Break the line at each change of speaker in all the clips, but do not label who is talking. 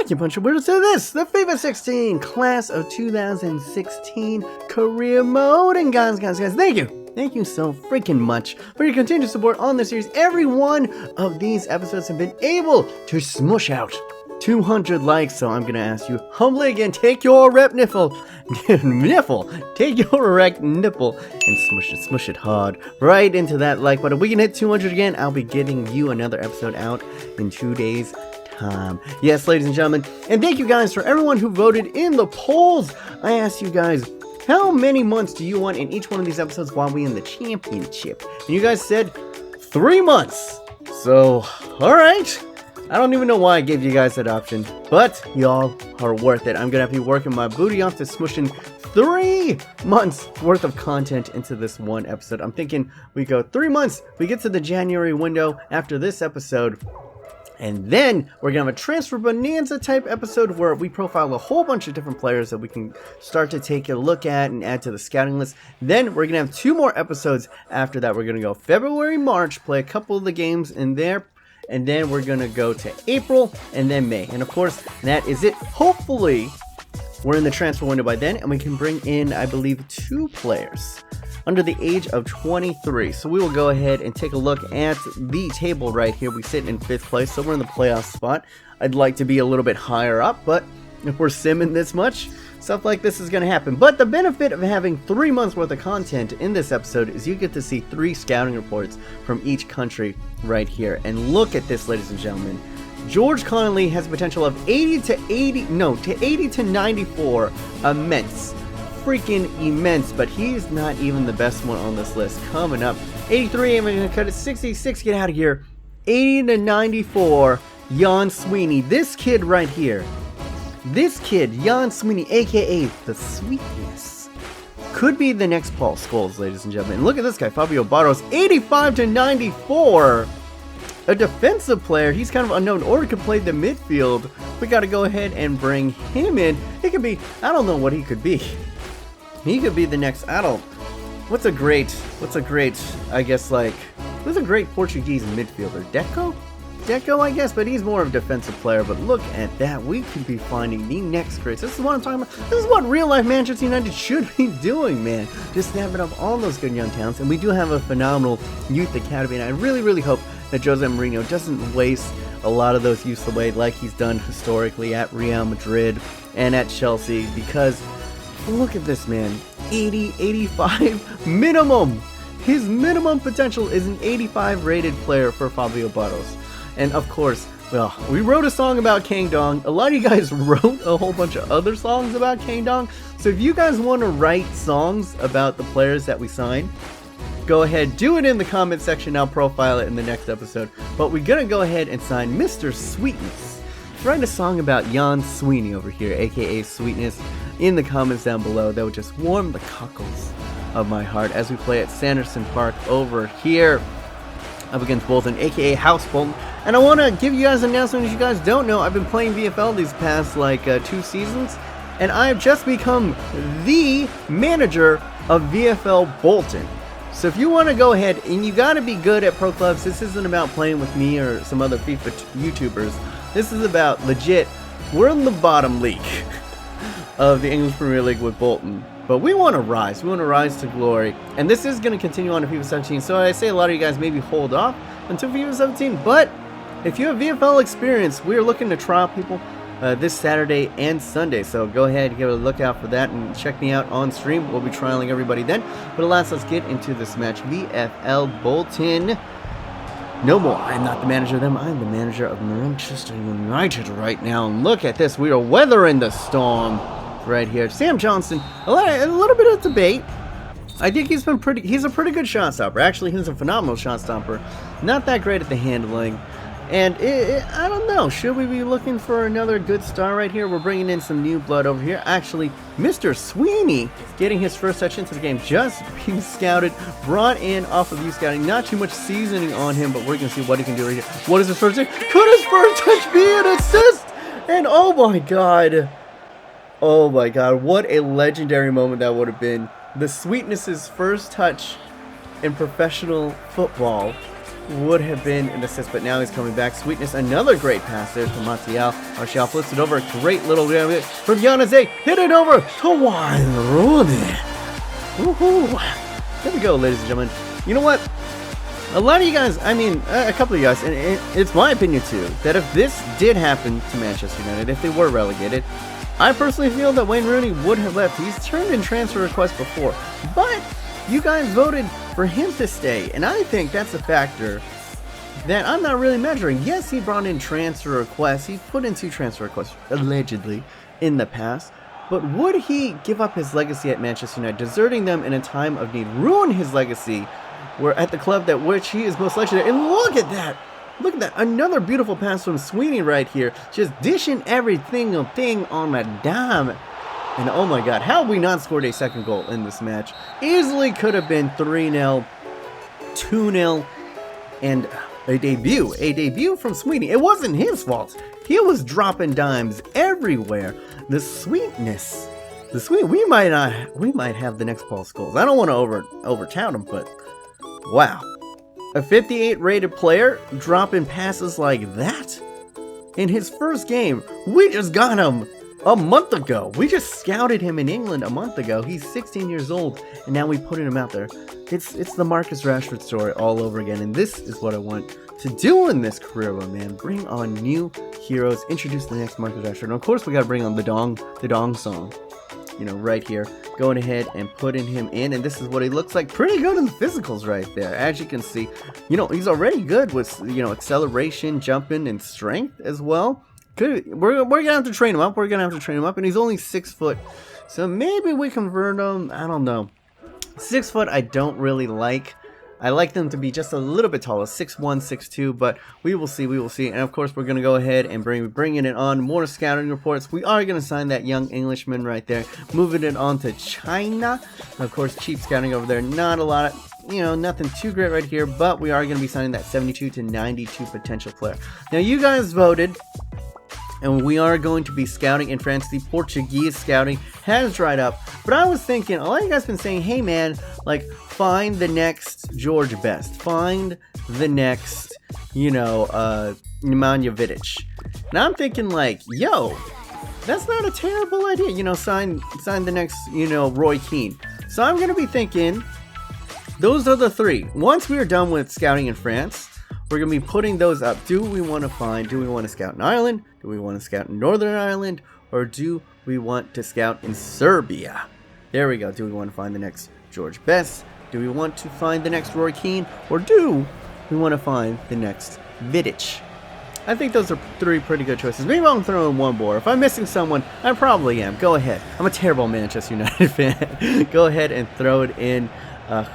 Thank you, Puncher Winners, to this, the FIFA 16 Class of 2016 Career Mode. And guys, thank you. Thank you so freaking much for your continued support on this series. Every one of these episodes have been able to smush out 200 likes, so I'm going to ask you humbly again, take your erect nipple, take your erect nipple and smush it hard right into that like button. If we can hit 200 again, I'll be getting you another episode out in 2 days' time. Yes, ladies and gentlemen, and thank you guys for everyone who voted in the polls. I asked you guys, how many months do you want in each one of these episodes while we in the championship? And you guys said 3 months. So, alright. I don't even know why I gave you guys that option, but y'all are worth it. I'm gonna have to be working my booty off to smushing 3 months worth of content into this one episode. I'm thinking we go 3 months, we get to the January window after this episode, and then we're gonna have a transfer bonanza type episode where we profile a whole bunch of different players that we can start to take a look at and add to the scouting list. Then we're gonna have 2 more episodes after that. We're gonna go February, March, play a couple of the games in there, and then we're gonna go to April and then May. And of course, that is it. Hopefully, we're in the transfer window by then, and we can bring in, I believe, 2 players under the age of 23. So we will go ahead and take a look at the table right here. We sit in 5th place, so we're in the playoff spot. I'd like to be a little bit higher up, but if we're simming this much, stuff like this is going to happen. But the benefit of having 3 months worth of content in this episode is you get to see 3 scouting reports from each country right here. And look at this, ladies and gentlemen. George Connolly has a potential of 80 to 94. Immense. Freaking immense. But he's not even the best one on this list. Coming up, 83, I'm going to cut it 66, get out of here. 80 to 94, Jan Sweeney. This kid right here. This kid, Jan Sweeney, aka the Sweetness, could be the next Paul Scholes, ladies and gentlemen. And look at this guy, Fabio Barros, 85 to 94. A defensive player. He's kind of unknown, or he could play the midfield. We got to go ahead and bring him in. He could be, I don't know what he could be. He could be the next, I don't, what's a great, I guess, like, who's a great Portuguese midfielder? Deco, I guess, but he's more of a defensive player. But look at that. We could be finding the next greats. This is what I'm talking about. This is what real-life Manchester United should be doing, man. Just snapping up all those good young talents. And we do have a phenomenal youth academy. And I really, really hope that Jose Mourinho doesn't waste a lot of those youths away like he's done historically at Real Madrid and at Chelsea. Because look at this, man. 80, 85 minimum. His minimum potential is an 85 rated player for Fabio Barros. And of course, well, we wrote a song about Kang Dong. A lot of you guys wrote a whole bunch of other songs about Kang Dong. So if you guys want to write songs about the players that we sign, go ahead, do it in the comment section. I'll profile it in the next episode. But we're going to go ahead and sign Mr. Sweetness. Write a song about Jan Sweeney over here, aka Sweetness, in the comments down below. That would just warm the cockles of my heart as we play at Sanderson Park over here up against Bolton, aka House Bolton. And I want to give you guys an announcement. As you guys don't know, I've been playing VFL these past 2 seasons, and I have just become the manager of VFL Bolton. So if you want to go ahead, and you got to be good at pro clubs, this isn't about playing with me or some other FIFA YouTubers. This is about legit, we're in the bottom league of the English Premier League with Bolton. But we want to rise. We want to rise to glory. And this is going to continue on to FIFA 17. So I say a lot of you guys maybe hold off until FIFA 17. But if you have VFL experience, we are looking to trial people this Saturday and Sunday. So go ahead, give a look out for that, and check me out on stream. We'll be trialing everybody then. But alas, let's get into this match. VFL Bolton. No more. I'm not the manager of them. I'm the manager of Manchester United right now. And look at this. We are weathering the storm right here. Sam Johnson, a little bit of debate. I think he's a pretty good shot stopper. Actually, he's a phenomenal shot stopper. Not that great at the handling. And I don't know, should we be looking for another good star right here? We're bringing in some new blood over here. Actually, Mr. Sweeney getting his first touch into the game, just being scouted, brought in off of youth scouting. Not too much seasoning on him, but we're going to see what he can do right here. What is his first touch? Could his first touch be an assist? And oh my god, what a legendary moment that would have been. The Sweetness's first touch in professional football would have been an assist, but now he's coming back. Sweetness, another great pass there to Martial. Martial flips it over. Great little from Yanazé. Hit it over to Wayne Rooney. Woohoo! There we go, ladies and gentlemen. You know what? A lot of you guys, I mean, a couple of you guys, and it's my opinion too, that if this did happen to Manchester United, if they were relegated, I personally feel that Wayne Rooney would have left. He's turned in transfer requests before, but you guys voted for him to stay, and I think that's a factor that I'm not really measuring. Yes, he brought in transfer requests. He put in 2 transfer requests, allegedly, in the past. But would he give up his legacy at Manchester United, deserting them in a time of need, ruin his legacy, where at the club that which he is most legendary? And look at that! Look at that! Another beautiful pass from Sweeney right here, just dishing every single thing on a dime. And oh my god, how have we not scored a second goal in this match? Easily could have been 3-0, 2-0, and a debut from Sweeney. It wasn't his fault. He was dropping dimes everywhere. The sweetness, we might have the next Paul Scholes. I don't want to over-tout him, but wow. A 58 rated player dropping passes like that in his first game. We just got him a month ago. We just scouted him in England a month ago. He's 16 years old, and now we put him out there. It's the Marcus Rashford story all over again, and this is what I want to do in this career mode, man. Bring on new heroes, introduce the next Marcus Rashford, and of course we got to bring on the Dong song. You know, right here, going ahead and putting him in, and this is what he looks like. Pretty good in the physicals right there, as you can see. You know, he's already good with, you know, acceleration, jumping, and strength as well. We're gonna have to train him up. And he's only 6 foot, so maybe we convert him. I don't know. 6 foot, I don't really like. I like them to be just a little bit taller, 6'1", 6'2", but we will see. And of course, we're going to go ahead and bringing it on. More scouting reports. We are going to sign that young Englishman right there, moving it on to China. Of course, cheap scouting over there. Not a lot of, you know, nothing too great right here, but we are going to be signing that 72 to 92 potential player. Now, you guys voted, and we are going to be scouting in France. The Portuguese scouting has dried up, but I was thinking, a lot of you guys been saying, hey man, like, find the next George Best, find the next, you know, Nemanja Vidic. And I'm thinking like, yo, that's not a terrible idea, you know, sign the next, you know, Roy Keane. So I'm going to be thinking, those are the 3. Once we are done with scouting in France, we're going to be putting those up. Do we want to scout in Ireland? Do we want to scout in Northern Ireland? Or do we want to scout in Serbia? There we go. Do we want to find the next George Best? Do we want to find the next Roy Keane? Or do we want to find the next Vidic? I think those are 3 pretty good choices. Maybe I'll throw in one more. If I'm missing someone, I probably am. Go ahead. I'm a terrible Manchester United fan. Go ahead and throw it in.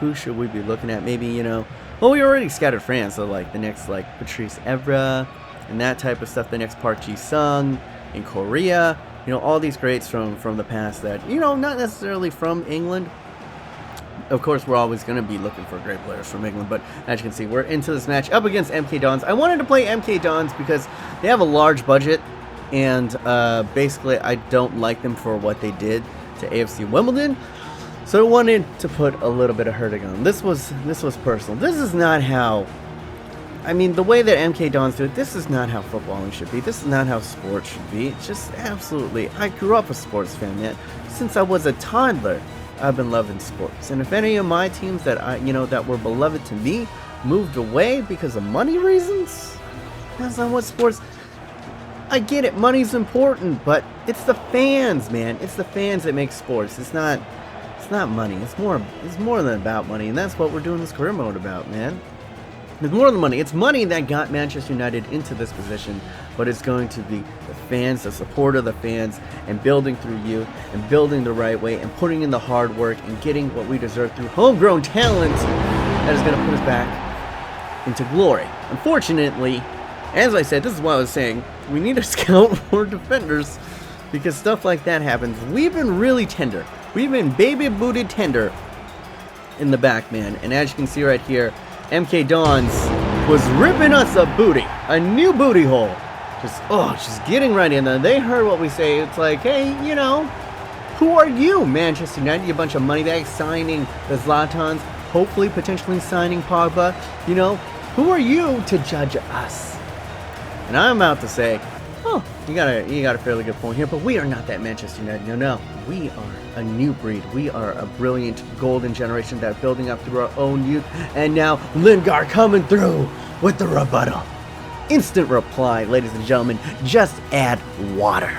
Who should we be looking at? Maybe, you know, well, we already scouted France, so like the next, like Patrice Evra and that type of stuff. The next Park Ji-sung in Korea. You know, all these greats from the past that, you know, not necessarily from England. Of course, we're always going to be looking for great players from England, but as you can see, we're into this match up against MK Dons. I wanted to play MK Dons because they have a large budget, and basically I don't like them for what they did to AFC Wimbledon. So I wanted to put a little bit of hurting on them. This was personal. This is not how, I mean, the way that MK Dons do it, this is not how footballing should be. This is not how sports should be. It's just absolutely, I grew up a sports fan, man. Since I was a toddler, I've been loving sports. And if any of my teams that that were beloved to me moved away because of money reasons, that's not what sports. I get it, money's important, but it's the fans, man. It's the fans that make sports. It's not money. It's more than about money, and that's what we're doing this career mode about, man. It's more than money. It's money that got Manchester United into this position, but it's going to be the fans, the support of the fans, and building through you, and building the right way, and putting in the hard work, and getting what we deserve through homegrown talent that is going to put us back into glory. Unfortunately, as I said, this is what I was saying, we need to scout more defenders, because stuff like that happens. We've been really tender. We've been baby-booted tender in the back, man, and as you can see right here, MK Dons was ripping us a booty, a new booty hole. Just getting right in there. They heard what we say. It's like, hey, you know, who are you, Manchester United? You bunch of money bags signing the Zlatans, hopefully, potentially signing Pogba. You know, Who are you to judge us? And I'm about to say, oh, you got a fairly good point here, but we are not that Manchester United. No, we are a new breed. We are a brilliant golden generation that are building up through our own youth. And now Lingard coming through with the rebuttal. Instant reply, ladies and gentlemen. Just add water.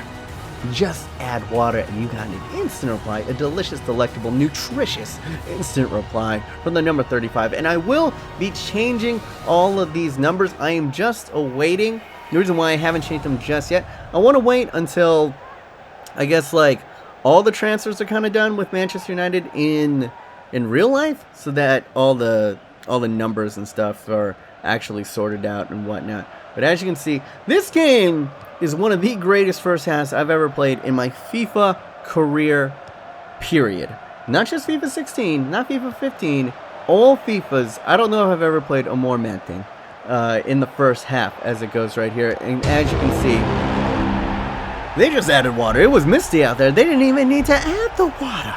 Just add water and you got an instant reply, a delicious, delectable, nutritious instant reply from the number 35. And I will be changing all of these numbers. I am just awaiting. The reason why I haven't changed them just yet, I want to wait until, I guess, like, all the transfers are kind of done with Manchester United in real life, so that all the numbers and stuff are actually sorted out and whatnot. But as you can see, this game is one of the greatest first halves I've ever played in my FIFA career, period. Not just FIFA 16, not FIFA 15, all FIFAs. I don't know if I've ever played a more mad thing in the first half as it goes right here. And as you can see, they just added water. It was misty out there. They didn't even need to add the water.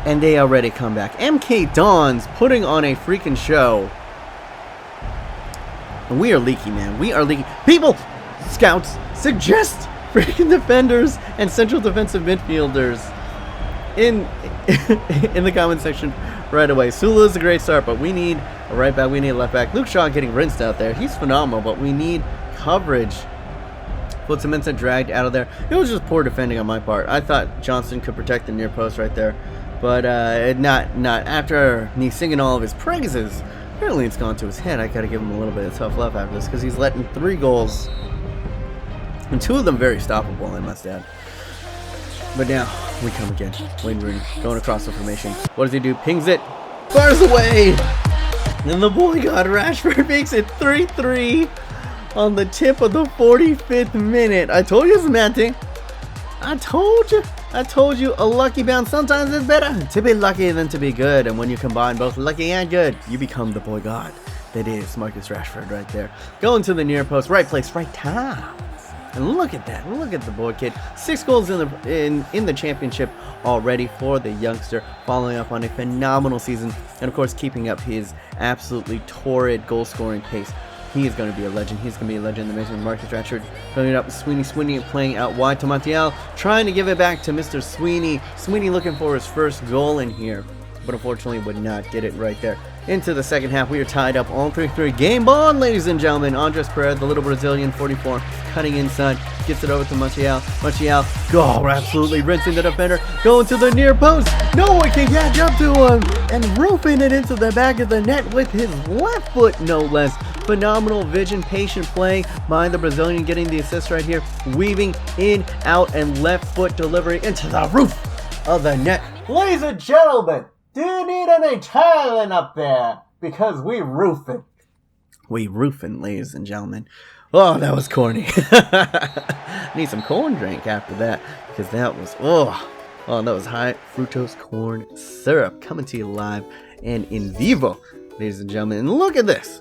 And they already come back. MK Dons putting on a freaking show. And we are leaky, man. We are leaky. People, scouts, suggest freaking defenders and central defensive midfielders in the comment section right away. Sula is a great start, but we need a right back. We need a left back. Luke Shaw getting rinsed out there. He's phenomenal, but we need coverage. Puts him into dragged out of there. It was just poor defending on my part. I thought Johnston could protect the near post right there, but not after me singing all of his praises. Apparently it's gone to his head. I gotta give him a little bit of tough love after this because he's letting 3 goals, and 2 of them very stoppable, I must add. But now we come again. Wayne Rooney going across the formation. What does he do? Pings it, fires away, and the boy God Rashford makes it 3-3 on the tip of the 45th minute. I told you it's a mad thing. I told you a lucky bounce sometimes is better to be lucky than to be good. And when you combine both lucky and good, you become the boy God that is Marcus Rashford right there. Going to the near post, right place, right time. And look at that. Look at the boy kid. 6 goals in the championship already for the youngster, following up on a phenomenal season. And of course, keeping up his absolutely torrid goal scoring pace. He is going to be a legend. He's going to be a legend. The mentioned Marcus Rashford coming up with Sweeney playing out wide to Montiel, trying to give it back to Mr. Sweeney. Sweeney looking for his first goal in here, but unfortunately would not get it right there. Into the second half, we are tied up on 3-3. Game on, ladies and gentlemen. Andres Pereira, the little Brazilian, 44, cutting inside, gets it over to Montiel. Montiel, goal, absolutely rinsing the defender, going to the near post. No one can catch up to him, and roofing it into the back of the net with his left foot, no less. Phenomenal vision, patient play by the Brazilian, getting the assist right here, weaving in, out, and left foot delivery into the roof of the net. Ladies and gentlemen, do you need any tiling up there? Because we roofing. We roofing, ladies and gentlemen. Oh, that was corny. Need some corn drink after that, because that was, that was high fructose corn syrup coming to you live and in vivo, ladies and gentlemen. And look at this.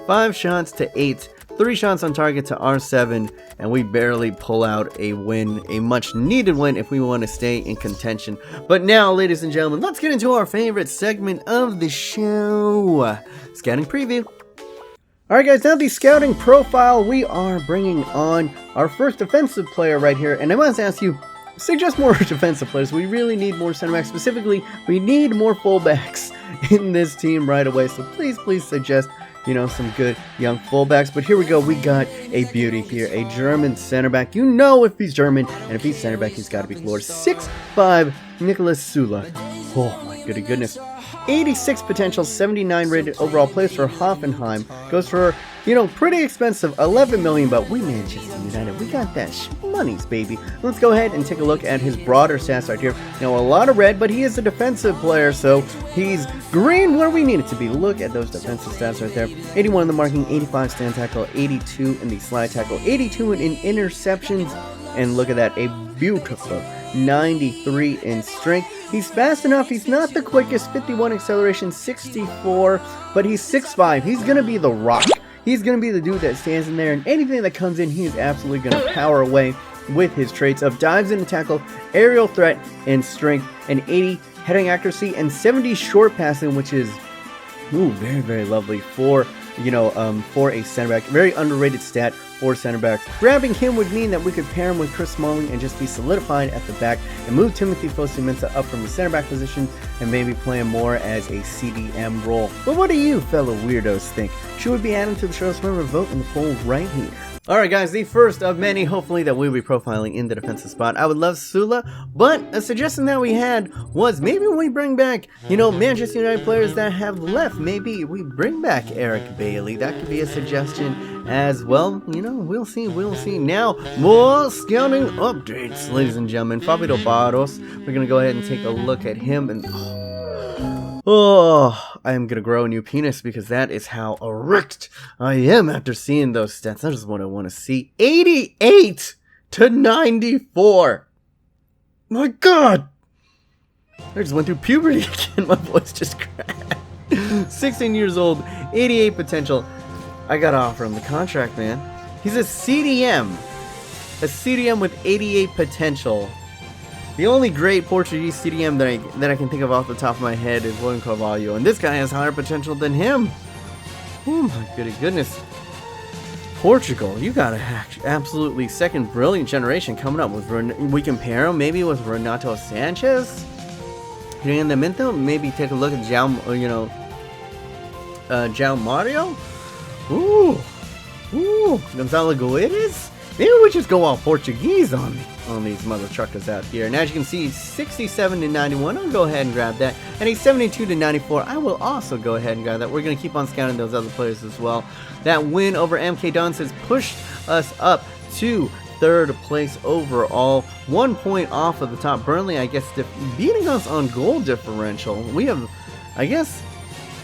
5 shots to 8, 3 shots on target to R7, and we barely pull out a win, a much needed win if we want to stay in contention. But now, ladies and gentlemen, let's get into our favorite segment of the show, Scouting Preview. Alright guys, now the scouting profile, we are bringing on our first defensive player right here, and I must ask you, suggest more defensive players. We really need more center backs. Specifically, we need more fullbacks in this team right away, so please suggest some good young fullbacks. But here we go. We got a beauty here, a German center back. You know if he's German, and if he's center back, he's got to be floored. 6'5", Nicholas Sula. Oh my goodness. 86 potential, 79 rated overall. Plays for Hoffenheim. Goes for, pretty expensive, 11 million, but we Manchester United, we got that monies, baby. Let's go ahead and take a look at his broader stats right here. A lot of red, but he is a defensive player, so he's green where we need it to be. Look at those defensive stats right there. 81 in the marking, 85 stand tackle, 82 in the slide tackle, 82 in interceptions, and look at that, a beautiful 93 in strength. He's fast enough. He's not the quickest, 51 acceleration, 64, but he's 6'5". He's going to be the rock. He's going to be the dude that stands in there, and anything that comes in, he is absolutely going to power away with his traits of dives into tackle, aerial threat, and strength, and 80 heading accuracy, and 70 short passing, which is very, very lovely for for a center back. Very underrated stat for center backs. Grabbing him would mean that we could pair him with Chris Smalling and just be solidified at the back and move Timothy Fosu-Mensah up from the center back position and maybe play him more as a CDM role. But what do you fellow weirdos think? Should we be adding to the show's member vote in the poll right here? Alright guys, the first of many, hopefully, that we'll be profiling in the defensive spot. I would love Sula, but a suggestion that we had was maybe we bring back, Manchester United players that have left. Maybe we bring back Eric Bailey. That could be a suggestion as well. We'll see. Now, more scouting updates, ladies and gentlemen. Fabio Barros, we're going to go ahead and take a look at him and... Oh, I am going to grow a new penis because that is how erect I am after seeing those stats. That is what I want to see. 88 to 94. My God. I just went through puberty again. My voice just cracked. 16 years old, 88 potential. I got to offer him the contract, man. He's a CDM. A CDM with 88 potential. The only great Portuguese CDM that I can think of off the top of my head is William Carvalho, and this guy has higher potential than him. Oh my goodness. Portugal, you got a absolutely second brilliant generation coming up. We can pair him maybe with Renato Sanchez. Maybe take a look at João Mario. Ooh, Gonzalo Guedes. Maybe we just go all Portuguese on these mother truckers out here. And as you can see, 67 to 91. I'll go ahead and grab that. And a 72 to 94. I will also go ahead and grab that. We're going to keep on scouting those other players as well. That win over MK Dons has pushed us up to third place overall. 1 point off of the top. Burnley, I guess, beating us on goal differential. We haven't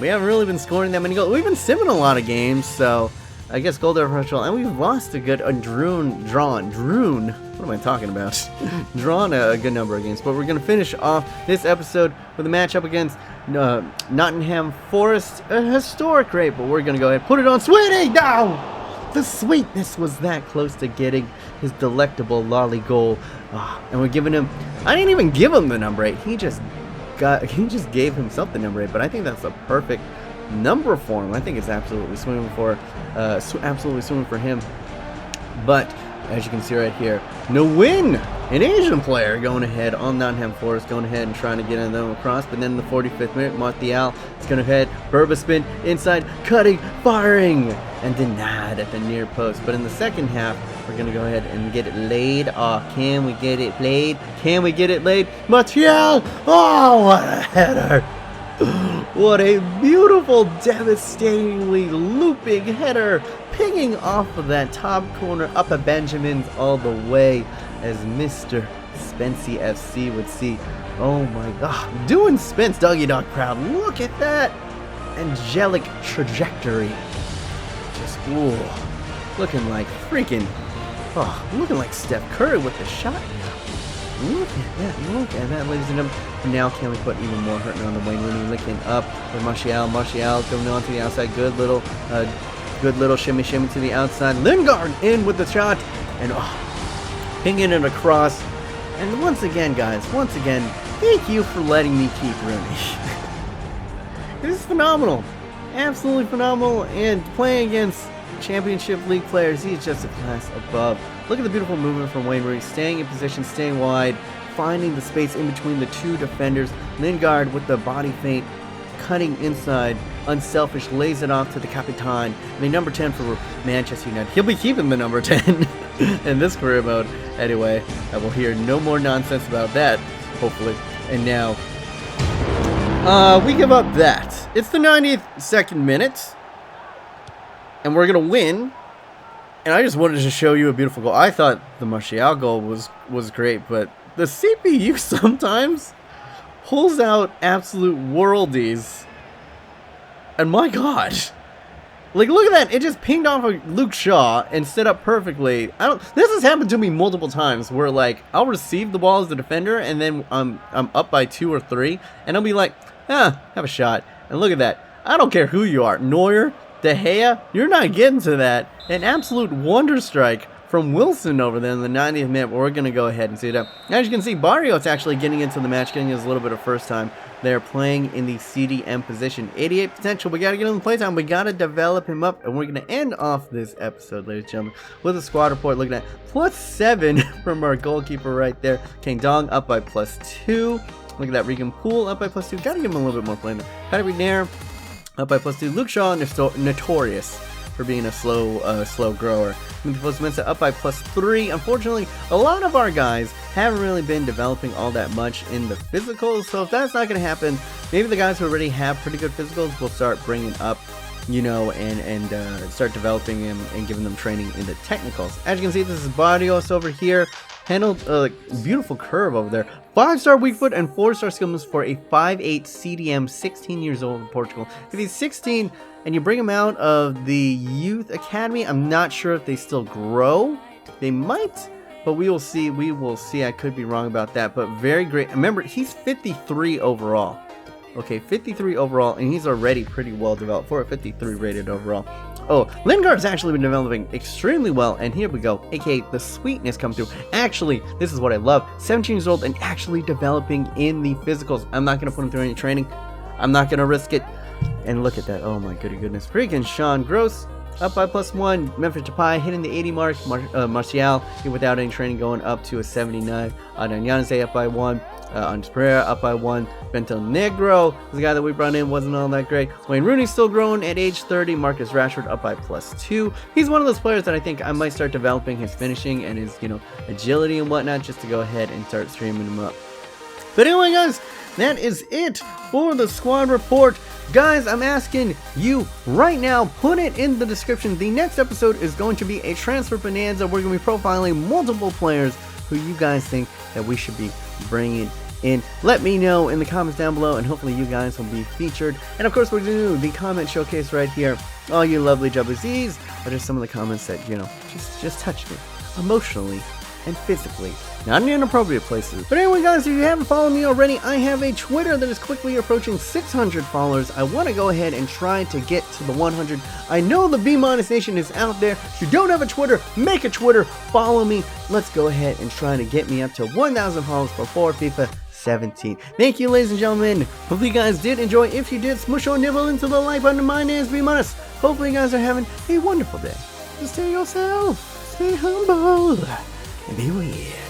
really been scoring that many goals. We've been simming a lot of games, so... I guess goal differential, and we've lost drawn, what am I talking about? Drawn a good number of games, but we're going to finish off this episode with a matchup against Nottingham Forest, a historic rate, but we're going to go ahead and put it on Sweetie! No! The sweetness was that close to getting his delectable lolly goal, and we're giving him, I didn't even give him the number 8, he just gave himself the number 8, but I think that's a perfect number for him. I think it's absolutely swimming for him. But as you can see right here, no win, an Asian player going ahead on Nottingham Forest, going ahead and trying to get them across. But then in the 45th minute, Martial is going to head, Berba spin inside, cutting, firing, and denied at the near post. But in the second half, we're going to go ahead and get it laid. Can we get it laid? Can we get it laid? Martial! Oh, what a header! What a beautiful, devastatingly looping header, pinging off of that top corner up at Benjamin's all the way, as Mr. Spency FC would see. Oh my God, doing Spence Doggy Dog proud. Look at that angelic trajectory. Just, looking like freaking, looking like Steph Curry with the shot now. Look at that, ladies and gentlemen. Now can we put even more hurting on the Wayne Rooney, linking up with Martial going on to the outside, good little shimmy to the outside. Lingard in with the shot, and pinging it across. And once again, guys, thank you for letting me keep Rooney. This is phenomenal, absolutely phenomenal, and playing against Championship League players, he's just a class above. Look at the beautiful movement from Wayne Rooney, staying in position, staying wide, finding the space in between the two defenders. Lingard with the body feint, cutting inside, unselfish, lays it off to the Capitan. And the number 10 for Manchester United. He'll be keeping the number 10 in this career mode. Anyway, I will hear no more nonsense about that, hopefully. And now, we give up that. It's the 92nd minute, and we're going to win. And I just wanted to show you a beautiful goal. I thought the Martial goal was great, but the CPU sometimes pulls out absolute worldies. And my God. Like, look at that. It just pinged off of Luke Shaw and set up perfectly. This has happened to me multiple times where, like, I'll receive the ball as the defender and then I'm up by 2 or 3 and I'll be like, have a shot. And look at that. I don't care who you are. Neuer, De Gea, you're not getting to that. An absolute wonder strike from Wilson over there in the 90th minute. But we're going to go ahead and see that. As you can see, Barrios actually getting into the match, getting his a little bit of first time. They're playing in the CDM position. 88 potential. We got to get him the playtime. We got to develop him up. And we're going to end off this episode, ladies and gentlemen, with a squad report looking at +7 from our goalkeeper right there. Kang Dong up by +2. Look at that. Regan Poole up by +2. Got to give him a little bit more play. Patrick Nair up by +2. Luke Shaw, notorious for being a slow grower. Mensa up by +3. Unfortunately, a lot of our guys haven't really been developing all that much in the physicals, so if that's not going to happen, maybe the guys who already have pretty good physicals will start bringing up, you know, and start developing them and giving them training in the technicals. As you can see, this is Barrios over here. Handled beautiful curve over there. 5-star weak foot and 4-star skill moves for a 5'8" CDM, 16 years old in Portugal. If he's 16 and you bring him out of the youth academy, I'm not sure if they still grow. They might, but we will see. We will see. I could be wrong about that, but very great. Remember, he's 53 overall. Okay, 53 overall, and he's already pretty well developed for a 53 rated overall. Oh, Lingard's actually been developing extremely well, and here we go, aka the sweetness come through. Actually, this is what I love, 17 years old and actually developing in the physicals. I'm not going to put him through any training. I'm not going to risk it. And look at that, oh my goodness. Freaking Sean Gross, up by +1. Memphis Depay hitting the 80 mark. Martial, without any training, going up to a 79. Adnan Januzaj up by 1. Andres Pereira up by 1. Bento Negro, the guy that we brought in, wasn't all that great. Wayne Rooney still growing at age 30. Marcus Rashford up by +2. He's one of those players that I think I might start developing his finishing and his, you know, agility and whatnot, just to go ahead and start streaming him up. But anyway, guys, that is it for the squad report. Guys, I'm asking you right now, put it in the description. The next episode is going to be a transfer bonanza. We're going to be profiling multiple players who you guys think that we should be bringing in. Let me know in the comments down below, and hopefully you guys will be featured. And of course, we're going to do the comment showcase right here. All you lovely jubbers, these are just some of the comments that, you know, just touched me emotionally and physically, not in inappropriate places. But anyway, guys, if you haven't followed me already, I have a Twitter that is quickly approaching 600 followers. I want to go ahead and try to get to the 100. I know the B- Nation is out there. If you don't have a Twitter, make a Twitter, follow me. Let's go ahead and try to get me up to 1,000 followers before FIFA 17. Thank you, ladies and gentlemen. Hopefully you guys did enjoy. If you did, smush or nibble into the like button. My name is B-. Hopefully you guys are having a wonderful day. Just stay yourself, stay humble, and be weird.